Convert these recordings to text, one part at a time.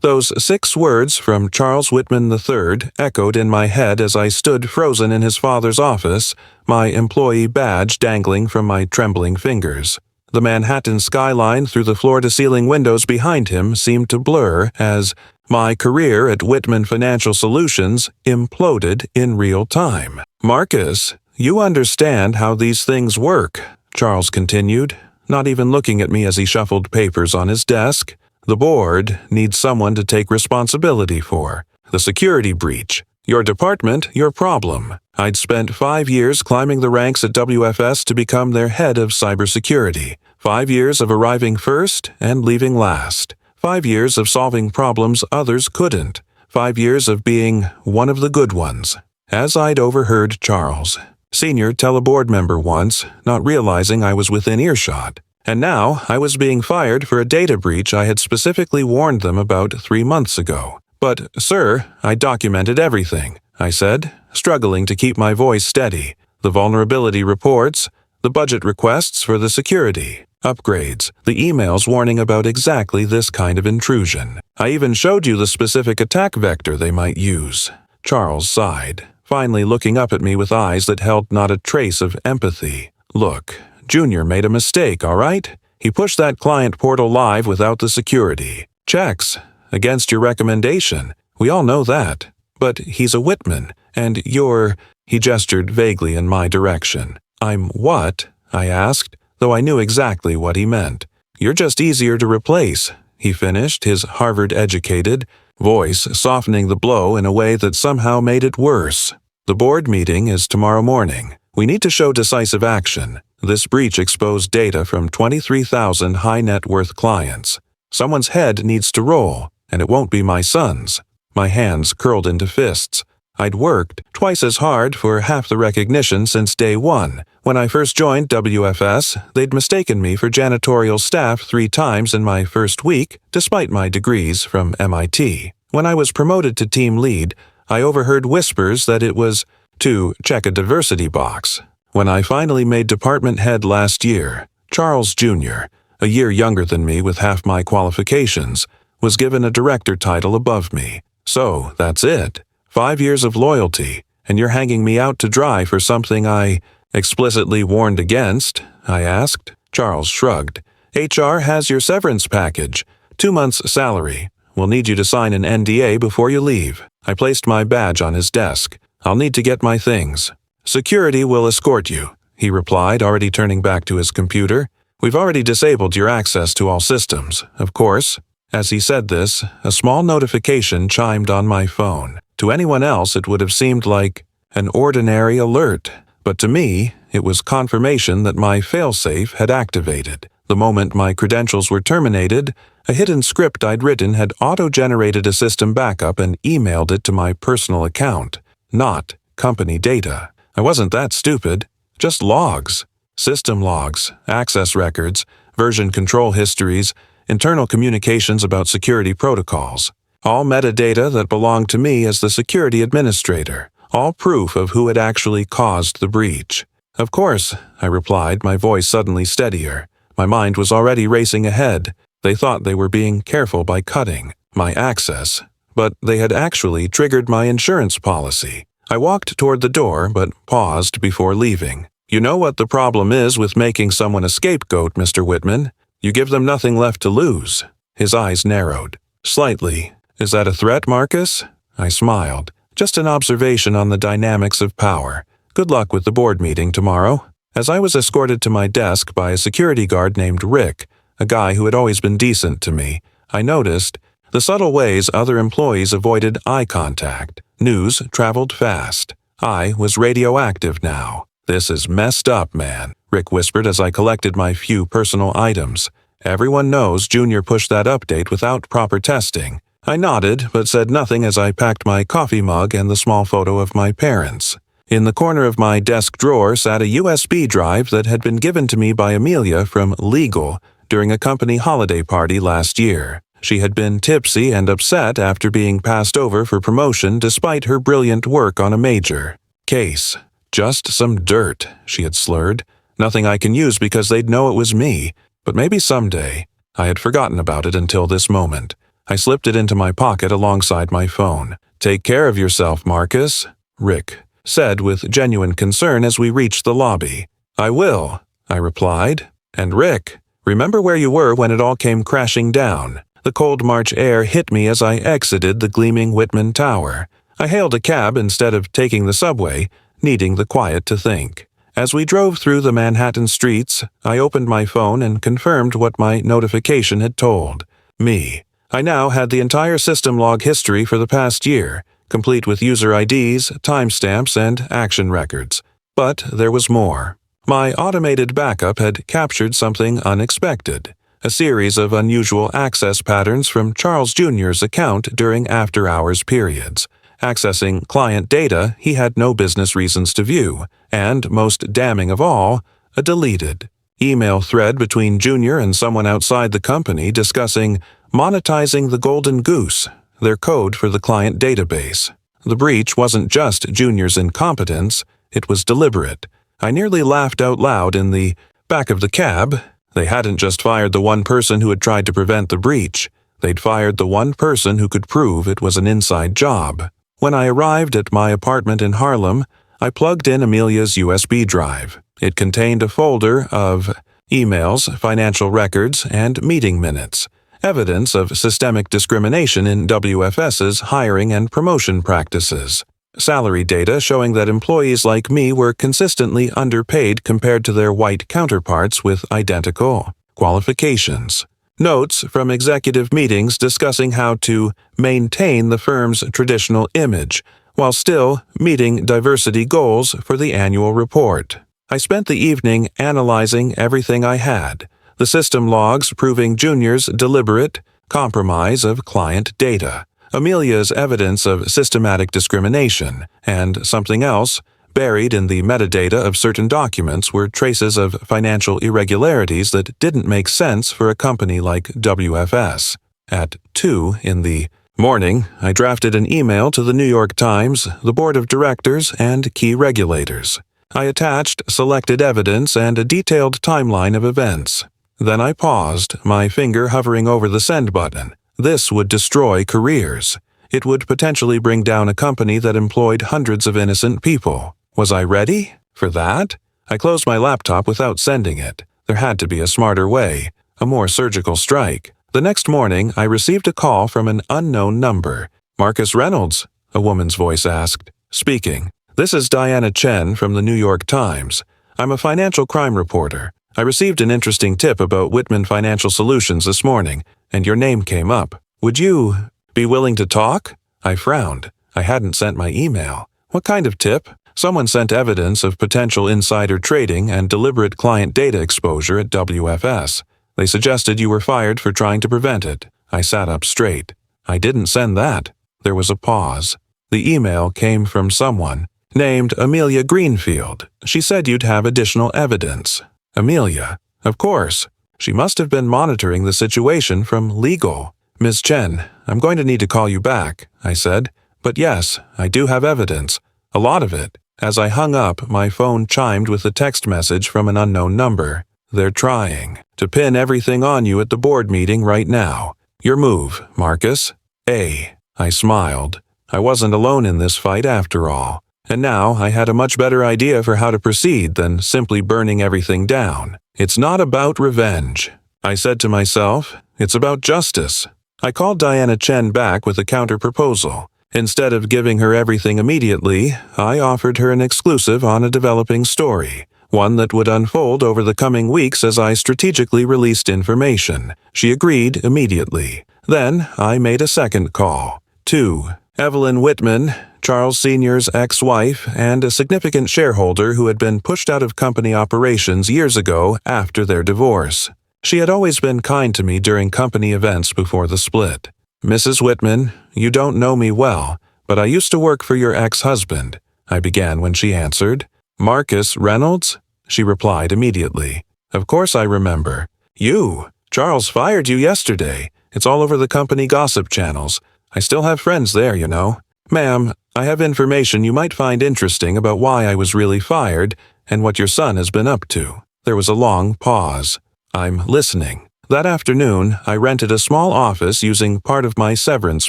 Those 6 words from Charles Whitman III echoed in my head as I stood frozen in his father's office, my employee badge dangling from my trembling fingers. The Manhattan skyline through the floor-to-ceiling windows behind him seemed to blur as my career at Whitman Financial Solutions imploded in real time. "Marcus, you understand how these things work," Charles continued, not even looking at me as he shuffled papers on his desk. "The board needs someone to take responsibility for. The security breach. Your department, your problem. I'd spent 5 years climbing the ranks at WFS to become their head of cybersecurity. 5 years of arriving first and leaving last. 5 years of solving problems others couldn't. 5 years of being one of the good ones." As I'd overheard Charles, Sr., tell a board member once, not realizing I was within earshot. And now I was being fired for a data breach I had specifically warned them about 3 months ago. "But, sir, I documented everything," I said, struggling to keep my voice steady. "The vulnerability reports, the budget requests for the security upgrades, the emails warning about exactly this kind of intrusion. I even showed you the specific attack vector they might use." Charles sighed, finally looking up at me with eyes that held not a trace of empathy. "Look, Junior made a mistake, all right? He pushed that client portal live without the security checks, against your recommendation. We all know that. But he's a Whitman, and you're—" He gestured vaguely in my direction. "I'm what?" I asked, though I knew exactly what he meant. "You're just easier to replace," he finished, his Harvard-educated voice softening the blow in a way that somehow made it worse. "The board meeting is tomorrow morning. We need to show decisive action. This breach exposed data from 23,000 high-net-worth clients. Someone's head needs to roll, and it won't be my son's." My hands curled into fists. I'd worked twice as hard for half the recognition since day one. When I first joined WFS, they'd mistaken me for janitorial staff 3 times in my first week, despite my degrees from MIT. When I was promoted to team lead, I overheard whispers that it was to check a diversity box. When I finally made department head last year, Charles Jr., a year younger than me with half my qualifications, was given a director title above me. So, that's it. 5 years of loyalty, and you're hanging me out to dry for something I explicitly warned against? I asked. Charles shrugged. HR has your severance package. 2 months' salary. We'll need you to sign an NDA before you leave. I placed my badge on his desk. I'll need to get my things. Security will escort you, he replied, already turning back to his computer. We've already disabled your access to all systems, of course. As he said this, a small notification chimed on my phone. To anyone else, it would have seemed like an ordinary alert, but to me, it was confirmation that my failsafe had activated. The moment my credentials were terminated, a hidden script I'd written had auto-generated a system backup and emailed it to my personal account, not company data. I wasn't that stupid, just logs. System logs, access records, version control histories, internal communications about security protocols. All metadata that belonged to me as the security administrator. All proof of who had actually caused the breach. Of course, I replied, my voice suddenly steadier. My mind was already racing ahead. They thought they were being careful by cutting my access, but they had actually triggered my insurance policy. I walked toward the door, but paused before leaving. You know what the problem is with making someone a scapegoat, Mr. Whitman? You give them nothing left to lose. His eyes narrowed. Slightly. Is that a threat, Marcus? I smiled. Just an observation on the dynamics of power. Good luck with the board meeting tomorrow. As I was escorted to my desk by a security guard named Rick, a guy who had always been decent to me, I noticed the subtle ways other employees avoided eye contact. News traveled fast. I was radioactive now. This is messed up, man, Rick whispered as I collected my few personal items. Everyone knows Junior pushed that update without proper testing. I nodded, but said nothing as I packed my coffee mug and the small photo of my parents. In the corner of my desk drawer sat a USB drive that had been given to me by Amelia from Legal during a company holiday party last year. She had been tipsy and upset after being passed over for promotion despite her brilliant work on a major case. Just some dirt, she had slurred. Nothing I can use because they'd know it was me, but maybe someday. I had forgotten about it until this moment. I slipped it into my pocket alongside my phone. "Take care of yourself, Marcus," Rick said with genuine concern as we reached the lobby. "I will," I replied. "And Rick, remember where you were when it all came crashing down." The cold March air hit me as I exited the gleaming Whitman Tower. I hailed a cab instead of taking the subway, needing the quiet to think. As we drove through the Manhattan streets, I opened my phone and confirmed what my notification had told me. I now had the entire system log history for the past year, complete with user IDs, timestamps, and action records. But there was more. My automated backup had captured something unexpected. A series of unusual access patterns from Charles Jr.'s account during after-hours periods, accessing client data he had no business reasons to view, and, most damning of all, a deleted email thread between Jr. and someone outside the company discussing monetizing the Golden Goose, their code for the client database. The breach wasn't just Jr.'s incompetence, it was deliberate. I nearly laughed out loud in the back of the cab. They hadn't just fired the one person who had tried to prevent the breach. They'd fired the one person who could prove it was an inside job. When I arrived at my apartment in Harlem, I plugged in Amelia's USB drive. It contained a folder of emails, financial records, and meeting minutes, evidence of systemic discrimination in WFS's hiring and promotion practices. Salary data showing that employees like me were consistently underpaid compared to their white counterparts with identical qualifications. Notes from executive meetings discussing how to maintain the firm's traditional image while still meeting diversity goals for the annual report. I spent the evening analyzing everything I had, the system logs proving Jr.'s deliberate compromise of client data, Amelia's evidence of systematic discrimination, and something else. Buried in the metadata of certain documents were traces of financial irregularities that didn't make sense for a company like WFS. At 2 in the morning, I drafted an email to the New York Times, the board of directors, and key regulators. I attached selected evidence and a detailed timeline of events. Then I paused, my finger hovering over the send button. This would destroy careers. It would potentially bring down a company that employed hundreds of innocent people. Was I ready for that? I closed my laptop without sending it. There had to be a smarter way, a more surgical strike. The next morning, I received a call from an unknown number. "Marcus Reynolds?" a woman's voice asked. "Speaking. This is Diana Chen from the New York Times. I'm a financial crime reporter. I received an interesting tip about Whitman Financial Solutions this morning, and your name came up. Would you be willing to talk?" I frowned. I hadn't sent my email. What kind of tip? Someone sent evidence of potential insider trading and deliberate client data exposure at WFS. They suggested you were fired for trying to prevent it. I sat up straight. I didn't send that. There was a pause. The email came from someone named Amelia Greenfield. She said you'd have additional evidence. Amelia? Of course. She must have been monitoring the situation from legal. "Ms. Chen, I'm going to need to call you back," I said. "But yes, I do have evidence. A lot of it." As I hung up, my phone chimed with a text message from an unknown number. "They're trying to pin everything on you at the board meeting right now. Your move, Marcus." I smiled. I wasn't alone in this fight after all. And now I had a much better idea for how to proceed than simply burning everything down. "It's not about revenge," I said to myself. "It's about justice." I called Diana Chen back with a counter-proposal. Instead of giving her everything immediately, I offered her an exclusive on a developing story, one that would unfold over the coming weeks as I strategically released information. She agreed immediately. Then I made a second call. 2. Evelyn Whitman, Charles Sr.'s ex-wife and a significant shareholder who had been pushed out of company operations years ago after their divorce. She had always been kind to me during company events before the split. "Mrs. Whitman, you don't know me well, but I used to work for your ex-husband," I began when she answered. "Marcus Reynolds?" she replied immediately. "Of course I remember. You! Charles fired you yesterday. It's all over the company gossip channels. I still have friends there, you know. Ma'am, I have information you might find interesting about why I was really fired and what your son has been up to." There was a long pause. "I'm listening." That afternoon, I rented a small office using part of my severance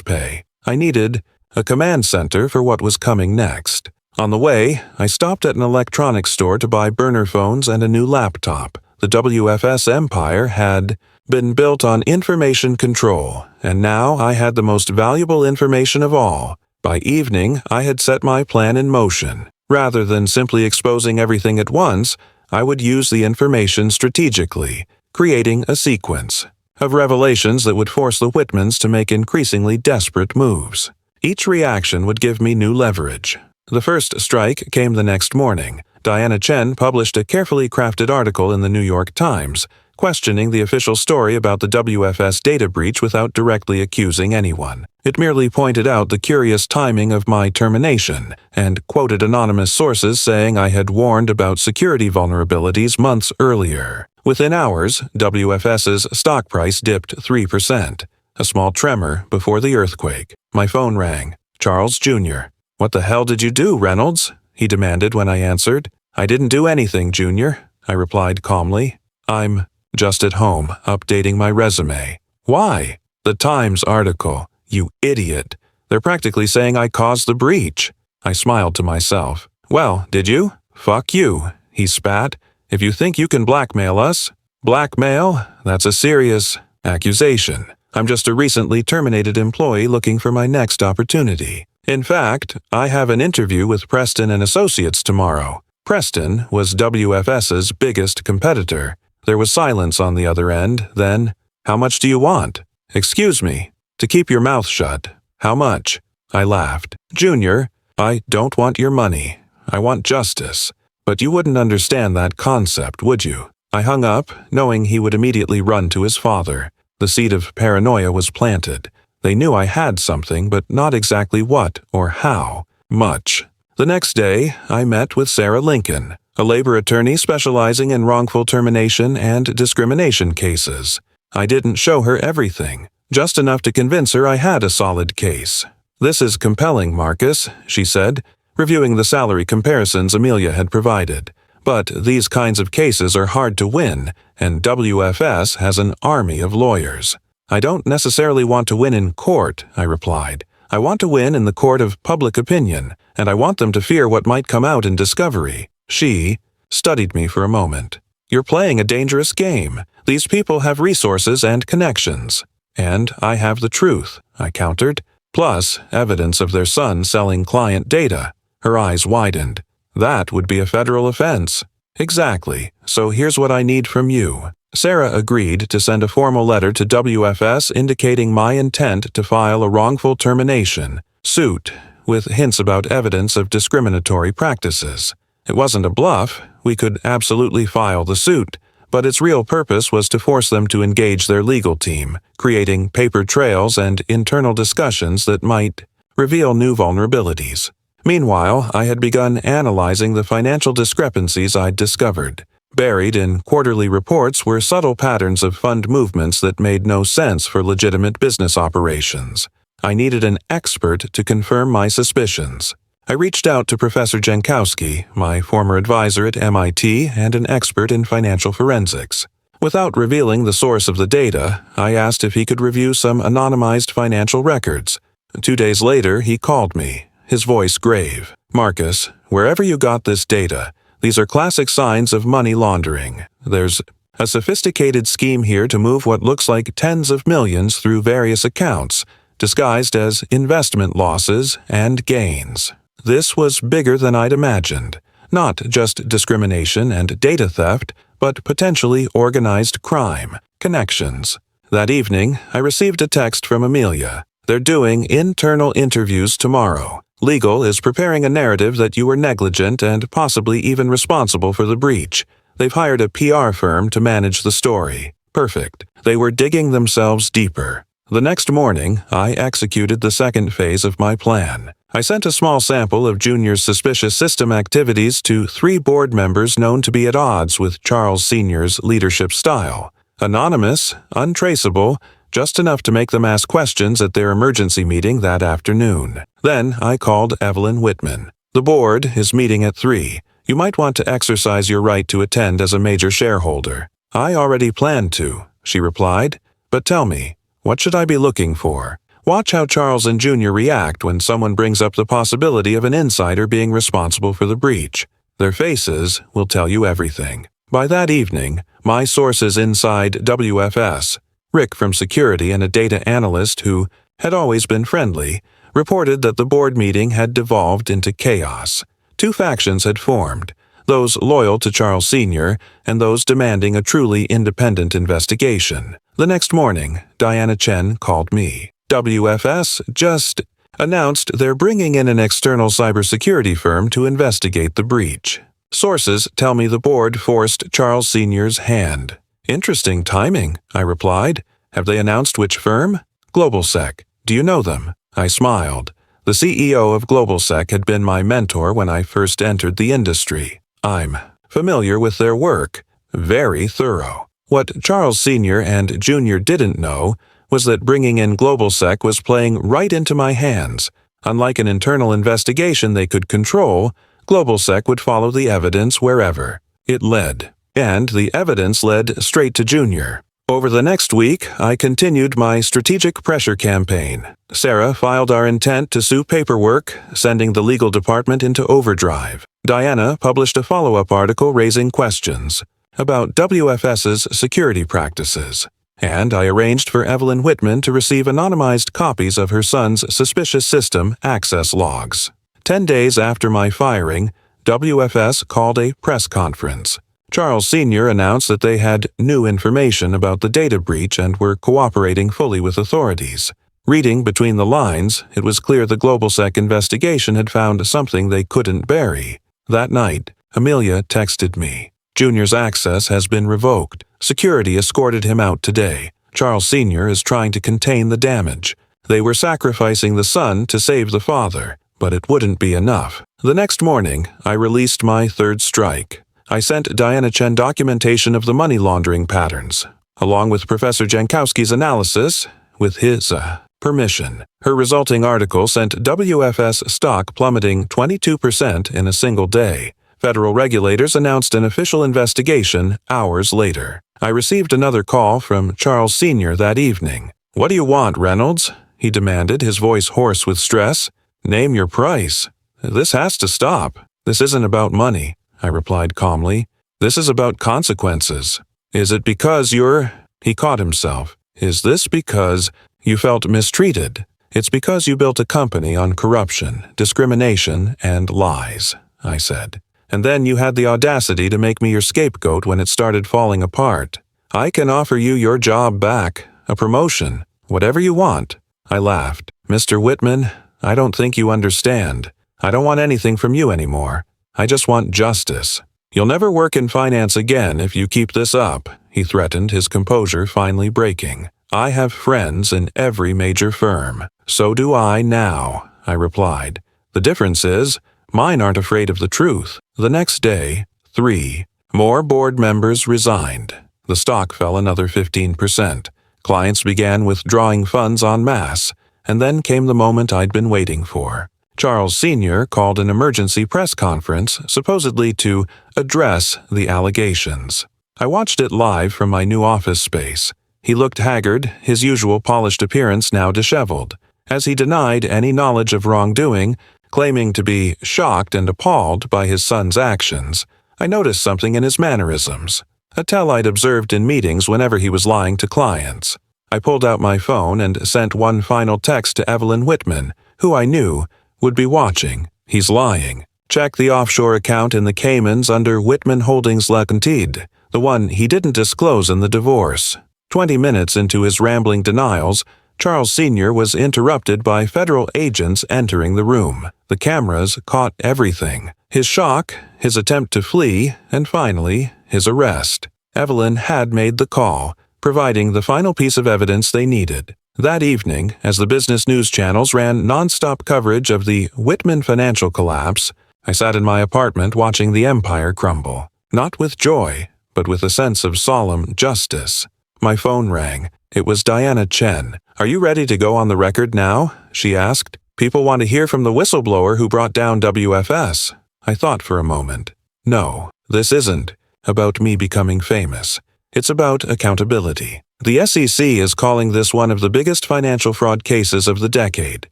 pay. I needed a command center for what was coming next. On the way, I stopped at an electronics store to buy burner phones and a new laptop. The WFS empire had been built on information control, and now I had the most valuable information of all. By evening, I had set my plan in motion. Rather than simply exposing everything at once, I would use the information strategically, creating a sequence of revelations that would force the Whitmans to make increasingly desperate moves. Each reaction would give me new leverage. The first strike came the next morning. Diana Chen published a carefully crafted article in the New York Times, questioning the official story about the WFS data breach without directly accusing anyone. It merely pointed out the curious timing of my termination, and quoted anonymous sources saying I had warned about security vulnerabilities months earlier. Within hours, WFS's stock price dipped 3%, a small tremor before the earthquake. My phone rang. Charles Jr. "What the hell did you do, Reynolds?" he demanded when I answered. "I didn't do anything, Junior," I replied calmly. "I'm just at home, updating my resume." "Why?" "The Times article. You idiot. They're practically saying I caused the breach." I smiled to myself. "Well, did you? Fuck you," he spat. "If you think you can blackmail us." "Blackmail? That's a serious accusation. I'm just a recently terminated employee looking for my next opportunity. In fact, I have an interview with Preston and Associates tomorrow." Preston was WFS's biggest competitor. There was silence on the other end, then, "How much do you want?" "Excuse me." "To keep your mouth shut." "How much?" I laughed. "Junior, I don't want your money. I want justice. But you wouldn't understand that concept, would you?" I hung up, knowing he would immediately run to his father. The seed of paranoia was planted. They knew I had something, but not exactly what or how much. The next day, I met with Sarah Lincoln, a labor attorney specializing in wrongful termination and discrimination cases. I didn't show her everything, just enough to convince her I had a solid case. "This is compelling, Marcus," she said, reviewing the salary comparisons Amelia had provided. "But these kinds of cases are hard to win, and WFS has an army of lawyers." "I don't necessarily want to win in court," I replied. "I want to win in the court of public opinion, and I want them to fear what might come out in discovery." She studied me for a moment. "You're playing a dangerous game. These people have resources and connections." "And I have the truth," I countered, "plus evidence of their son selling client data." Her eyes widened. "That would be a federal offense." "Exactly. So here's what I need from you." Sarah agreed to send a formal letter to WFS indicating my intent to file a wrongful termination suit with hints about evidence of discriminatory practices. It wasn't a bluff. We could absolutely file the suit, but its real purpose was to force them to engage their legal team, creating paper trails and internal discussions that might reveal new vulnerabilities. Meanwhile, I had begun analyzing the financial discrepancies I'd discovered. Buried in quarterly reports were subtle patterns of fund movements that made no sense for legitimate business operations. I needed an expert to confirm my suspicions. I reached out to Professor Jankowski, my former advisor at MIT and an expert in financial forensics. Without revealing the source of the data, I asked if he could review some anonymized financial records. 2 days later, he called me, his voice grave. "Marcus, wherever you got this data, these are classic signs of money laundering. There's a sophisticated scheme here to move what looks like tens of millions through various accounts, disguised as investment losses and gains." This was bigger than I'd imagined. Not just discrimination and data theft, but potentially organized crime, connections. That evening, I received a text from Amelia. "They're doing internal interviews tomorrow. Legal is preparing a narrative that you were negligent and possibly even responsible for the breach. They've hired a PR firm to manage the story." Perfect. They were digging themselves deeper. The next morning, I executed the second phase of my plan. I sent a small sample of Junior's suspicious system activities to 3 board members known to be at odds with Charles Sr.'s leadership style. Anonymous, untraceable, just enough to make them ask questions at their emergency meeting that afternoon. Then I called Evelyn Whitman. "The board is meeting at 3. You might want to exercise your right to attend as a major shareholder." "I already planned to," she replied. But tell me, what should I be looking for? Watch how Charles and Junior react when someone brings up the possibility of an insider being responsible for the breach. Their faces will tell you everything. By that evening, my sources inside WFS, Rick from security and a data analyst who had always been friendly, reported that the board meeting had devolved into chaos. Two factions had formed, those loyal to Charles Sr. and those demanding a truly independent investigation. The next morning, Diana Chen called me. WFS just announced they're bringing in an external cybersecurity firm to investigate the breach. Sources tell me the board forced Charles Sr.'s hand. Interesting timing, I replied. Have they announced which firm? GlobalSec. Do you know them? I smiled. The CEO of GlobalSec had been my mentor when I first entered the industry. I'm familiar with their work. Very thorough. What Charles Sr. and Jr. didn't know was that bringing in GlobalSec was playing right into my hands. Unlike an internal investigation they could control, GlobalSec would follow the evidence wherever it led. And the evidence led straight to Junior. Over the next week, I continued my strategic pressure campaign. Sarah filed our intent to sue paperwork, sending the legal department into overdrive. Diana published a follow-up article raising questions about WFS's security practices. And I arranged for Evelyn Whitman to receive anonymized copies of her son's suspicious system access logs. 10 days after my firing, WFS called a press conference. Charles Sr. announced that they had new information about the data breach and were cooperating fully with authorities. Reading between the lines, it was clear the GlobalSec investigation had found something they couldn't bury. That night, Amelia texted me. Junior's access has been revoked. Security escorted him out today. Charles Sr. is trying to contain the damage. They were sacrificing the son to save the father, but it wouldn't be enough. The next morning, I released my third strike. I sent Diana Chen documentation of the money laundering patterns, along with Professor Jankowski's analysis, with his permission. Her resulting article sent WFS stock plummeting 22% in a single day. Federal regulators announced an official investigation hours later. I received another call from Charles Sr. that evening. "What do you want, Reynolds?" he demanded, his voice hoarse with stress. "Name your price. This has to stop. This isn't about money," I replied calmly. "This is about consequences. Is it because you're—" He caught himself. "Is this because you felt mistreated? It's because you built a company on corruption, discrimination, and lies," I said. "And then you had the audacity to make me your scapegoat when it started falling apart. I can offer you your job back, a promotion, whatever you want." I laughed. "Mr. Whitman, I don't think you understand. I don't want anything from you anymore. I just want justice. You'll never work in finance again if you keep this up," he threatened, his composure finally breaking. "I have friends in every major firm." "So do I now," I replied. "The difference is, mine aren't afraid of the truth." The next day, 3 more board members resigned. The stock fell another 15%. Clients began withdrawing funds en masse, and then came the moment I'd been waiting for. Charles Sr. called an emergency press conference, supposedly to address the allegations. I watched it live from my new office space. He looked haggard, his usual polished appearance now disheveled. As he denied any knowledge of wrongdoing, claiming to be shocked and appalled by his son's actions, I noticed something in his mannerisms, a tell I'd observed in meetings whenever he was lying to clients. I pulled out my phone and sent one final text to Evelyn Whitman, who I knew would be watching. "He's lying. Check the offshore account in the Caymans under Whitman Holdings Limited, the one he didn't disclose in the divorce." 20 minutes into his rambling denials, Charles Sr. was interrupted by federal agents entering the room. The cameras caught everything. His shock, his attempt to flee, and finally, his arrest. Evelyn had made the call, providing the final piece of evidence they needed. That evening, as the business news channels ran non-stop coverage of the Whitman financial collapse, I sat in my apartment watching the empire crumble. Not with joy, but with a sense of solemn justice. My phone rang. It was Diana Chen. "Are you ready to go on the record now?" she asked. "People want to hear from the whistleblower who brought down WFS." I thought for a moment. "No, this isn't about me becoming famous. It's about accountability. The SEC is calling this one of the biggest financial fraud cases of the decade,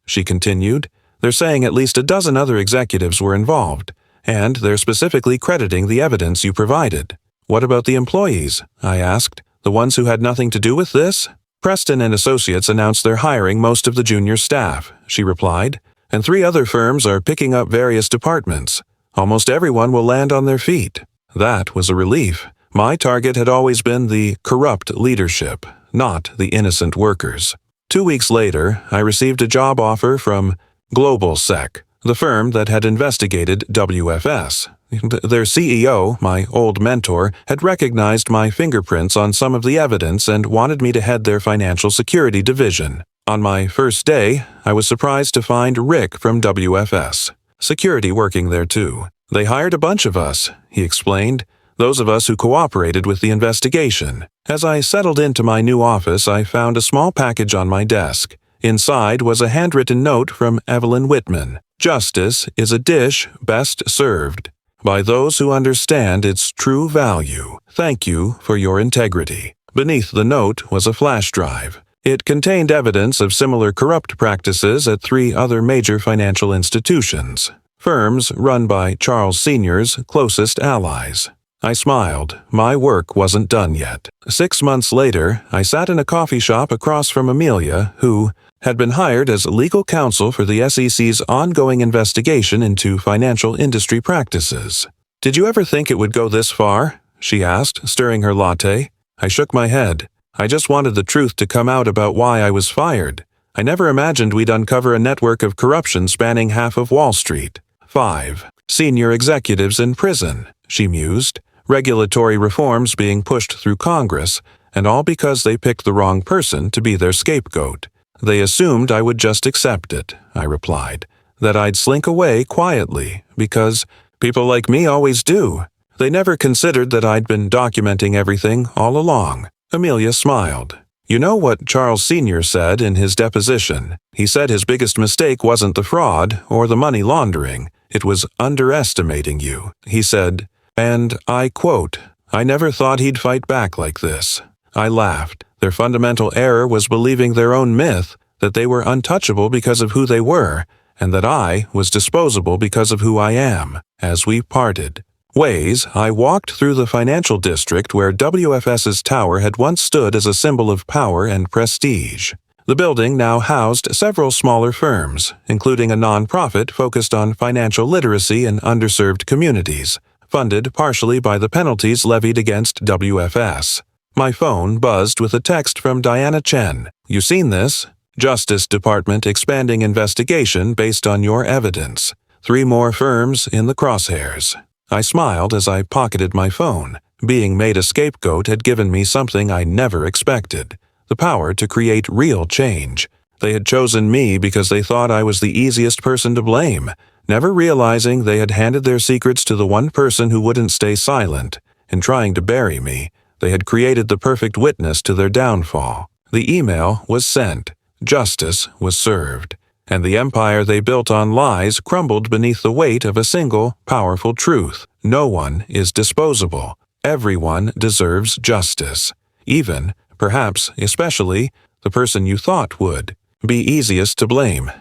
she continued. They're saying at least a dozen other executives were involved, and they're specifically crediting the evidence you provided. What about the employees? I asked. The ones who had nothing to do with this? Preston and Associates announced they're hiring most of the junior staff, she replied, and 3 other firms are picking up various departments. Almost everyone will land on their feet. That was a relief. My target had always been the corrupt leadership, not the innocent workers. 2 weeks later, I received a job offer from Global Sec, the firm that had investigated WFS. Their CEO, my old mentor, had recognized my fingerprints on some of the evidence and wanted me to head their financial security division. On my first day, I was surprised to find Rick from WFS, security, working there too. They hired a bunch of us, he explained, those of us who cooperated with the investigation. As I settled into my new office, I found a small package on my desk. Inside was a handwritten note from Evelyn Whitman. Justice is a dish best served by those who understand its true value. Thank you for your integrity. Beneath the note was a flash drive. It contained evidence of similar corrupt practices at 3 other major financial institutions, firms run by Charles Sr.'s closest allies. I smiled. My work wasn't done yet. 6 months later, I sat in a coffee shop across from Amelia, who had been hired as legal counsel for the SEC's ongoing investigation into financial industry practices. Did you ever think it would go this far? She asked, stirring her latte. I shook my head. I just wanted the truth to come out about why I was fired. I never imagined we'd uncover a network of corruption spanning half of Wall Street. 5 senior executives in prison, she mused. Regulatory reforms being pushed through Congress, and all because they picked the wrong person to be their scapegoat. They assumed I would just accept it, I replied, that I'd slink away quietly, because people like me always do. They never considered that I'd been documenting everything all along. Amelia smiled. You know what Charles Sr. said in his deposition? He said his biggest mistake wasn't the fraud or the money laundering. It was underestimating you. He said, and I quote, I never thought he'd fight back like this. I laughed. Their fundamental error was believing their own myth, that they were untouchable because of who they were, and that I was disposable because of who I am. As we parted ways, I walked through the financial district where WFS's tower had once stood as a symbol of power and prestige. The building now housed several smaller firms, including a nonprofit focused on financial literacy in underserved communities, funded partially by the penalties levied against WFS. My phone buzzed with a text from Diana Chen. You seen this? Justice Department expanding investigation based on your evidence. 3 more firms in the crosshairs. I smiled as I pocketed my phone. Being made a scapegoat had given me something I never expected. The power to create real change. They had chosen me because they thought I was the easiest person to blame, never realizing they had handed their secrets to the one person who wouldn't stay silent. In trying to bury me, they had created the perfect witness to their downfall. The email was sent. Justice was served. And the empire they built on lies crumbled beneath the weight of a single, powerful truth. No one is disposable. Everyone deserves justice. Even, perhaps especially, the person you thought would be easiest to blame.